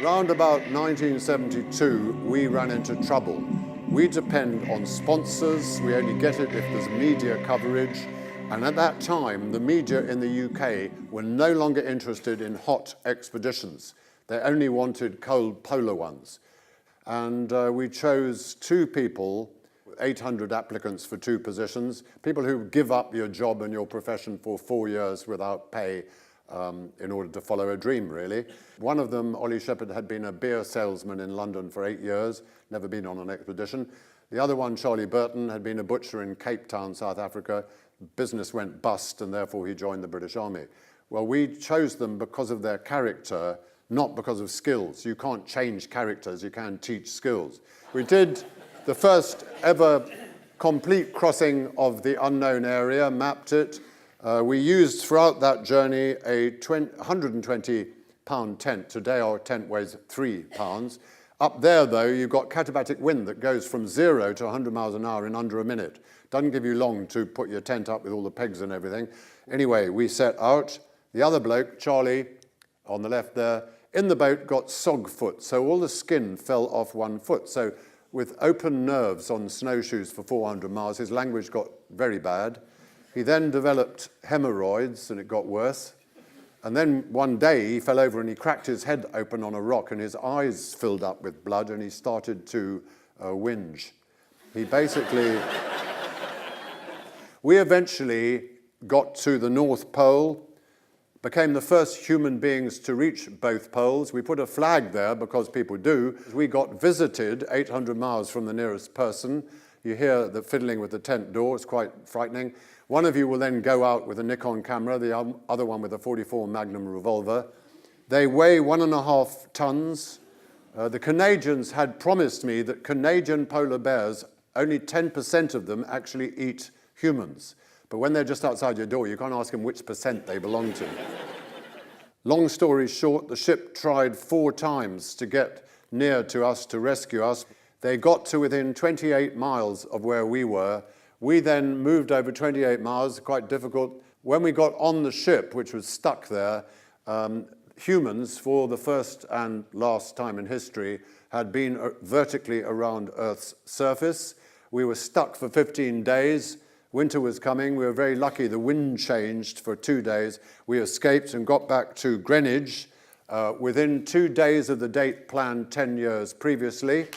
Round about 1972, we ran into trouble. We depend on sponsors. We only get it if there's media coverage. And at that time, the media in the UK were no longer interested in hot expeditions. They only wanted cold polar ones. And we chose two people, 800 applicants for two positions, people who give up your job and your profession for 4 years without pay in order to follow a dream, really. One of them, Ollie Shepherd, had been a beer salesman in London for 8 years, never been on an expedition. The other one, Charlie Burton, had been a butcher in Cape Town, South Africa. Business went bust, and therefore he joined the British Army. Well, we chose them because of their character, not because of skills. You can't change characters, you can teach skills. We did the first ever complete crossing of the unknown area, mapped it. We used throughout that journey a 120-pound tent. Today our tent weighs 3 pounds. Up there, though, you've got katabatic wind that goes from 0 to 100 miles an hour in under a minute. Doesn't give you long to put your tent up with all the pegs and everything. Anyway, we set out. The other bloke, Charlie, on the left there, in the boat got sog foot, so all the skin fell off one foot. So with open nerves on snowshoes for 400 miles, his language got very bad. He then developed hemorrhoids, and it got worse. And then one day he fell over and he cracked his head open on a rock, and his eyes filled up with blood, and he started to whinge. He basically... We eventually got to the North Pole, became the first human beings to reach both poles. We put a flag there because people do. We got visited 800 miles from the nearest person. You hear the fiddling with the tent door. It's quite frightening. One of you will then go out with a Nikon camera, the other one with a .44 Magnum revolver. They weigh 1.5 tons. The Canadians had promised me that Canadian polar bears, only 10% of them actually eat humans. But when they're just outside your door, you can't ask them which percent they belong to. Long story short, the ship tried 4 times to get near to us to rescue us. They got to within 28 miles of where we were. We then moved over 28 miles, quite difficult. When we got on the ship, which was stuck there, humans, for the first and last time in history, had been vertically around Earth's surface. We were stuck for 15 days. Winter was coming. We were very lucky. The wind changed for 2 days. We escaped and got back to Greenwich within 2 days of the date planned 10 years previously.